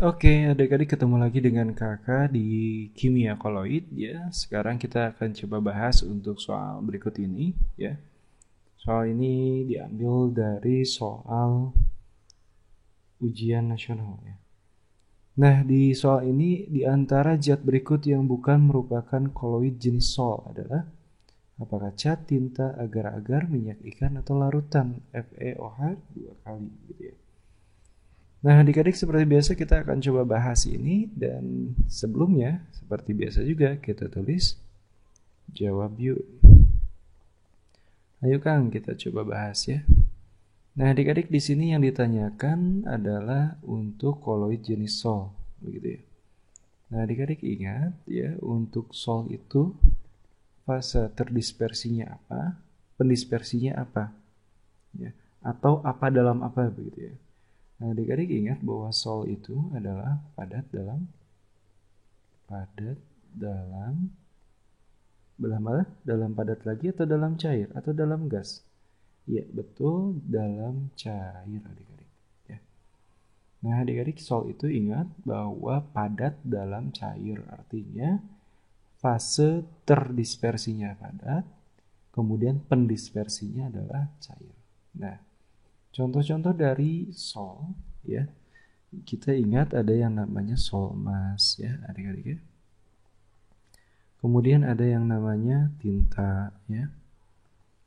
Oke, adik-adik ketemu lagi dengan kakak di kimia koloid ya. Sekarang kita akan coba bahas untuk soal berikut ini ya. Soal ini diambil dari soal ujian nasional ya. Nah, di soal ini di antara zat berikut yang bukan merupakan koloid jenis sol adalah apakah cat, tinta, agar-agar, minyak ikan atau larutan FeOH 2 kali gitu ya. Nah, adik-adik seperti biasa kita akan coba bahas ini dan sebelumnya seperti biasa juga kita tulis jawab yuk. Ayo Kang, kita coba bahas ya. Nah, adik-adik di sini yang ditanyakan adalah untuk koloid jenis sol, begitu ya. Nah, adik-adik ingat ya, untuk sol itu fase terdispersinya apa, pendispersinya apa, ya, atau apa dalam apa begitu ya. Nah, adik-adik ingat bahwa sol itu adalah padat dalam dalam padat lagi atau dalam cair atau dalam gas? Ya, betul, dalam cair adik-adik. Ya. Nah, adik-adik sol itu ingat bahwa padat dalam cair artinya fase terdispersinya padat, kemudian pendispersinya adalah cair. Nah, contoh-contoh dari sol ya, kita ingat ada yang namanya sol mas ya adik-adik ya. Kemudian ada yang namanya tinta ya.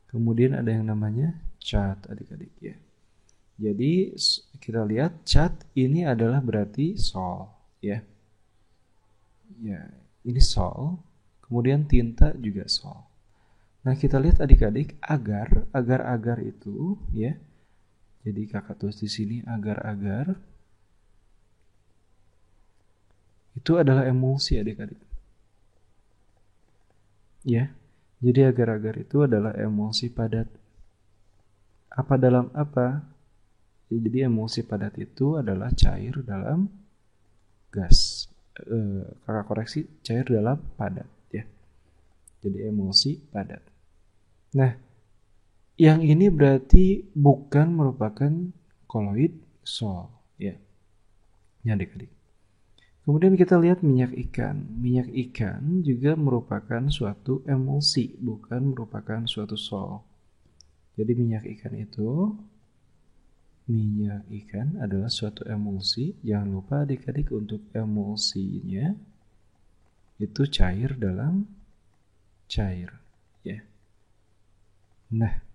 Kemudian ada yang namanya cat adik-adik ya. Jadi kita lihat cat ini adalah berarti sol ya. Ya, ini sol. Kemudian tinta juga sol. Nah, kita lihat adik-adik agar itu ya. Jadi kakak tulis di sini agar-agar itu adalah emulsi adik-adik. Ya. Jadi agar-agar itu adalah emulsi padat. Apa dalam apa? Jadi emulsi padat itu adalah cair dalam gas. Kakak koreksi, cair dalam padat ya. Jadi emulsi padat. Nah, yang ini berarti bukan merupakan koloid sol ya. Ya adik-adik. Kemudian kita lihat minyak ikan. Minyak ikan juga merupakan suatu emulsi, bukan merupakan suatu sol. Jadi minyak ikan adalah suatu emulsi. Jangan lupa adik-adik untuk emulsinya itu cair dalam cair ya. Nah,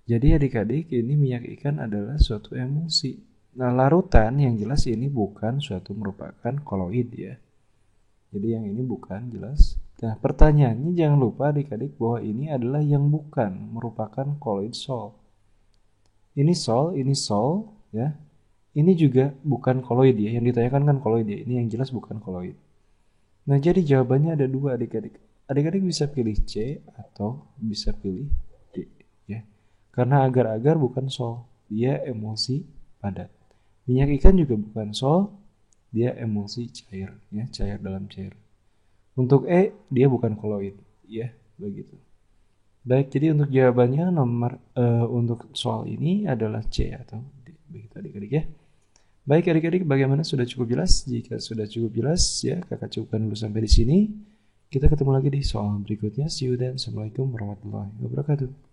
jadi adik-adik ini minyak ikan adalah suatu emulsi. Nah, larutan yang jelas ini bukan suatu merupakan koloid ya. Jadi yang ini bukan jelas. Nah, pertanyaannya jangan lupa adik-adik bahwa ini adalah yang bukan merupakan koloid sol. Ini sol ya. Ini juga bukan koloid ya. Yang ditanyakan kan koloid ya. Ini yang jelas bukan koloid. Nah, jadi jawabannya ada dua adik-adik. Adik-adik bisa pilih C atau bisa pilih D ya. Karena agar-agar bukan sol, dia emulsi padat. Minyak ikan juga bukan sol, dia emulsi cair ya, cair dalam cair. Untuk E dia bukan koloid ya, begitu. Baik, jadi untuk jawabannya untuk soal ini adalah C atau D, begitu adik-adik ya. Baik adik-adik, bagaimana, sudah cukup jelas? Jika sudah cukup jelas ya, kakak cukupkan dulu sampai di sini. Kita ketemu lagi di soal berikutnya. See you then. Assalamualaikum warahmatullahi wabarakatuh.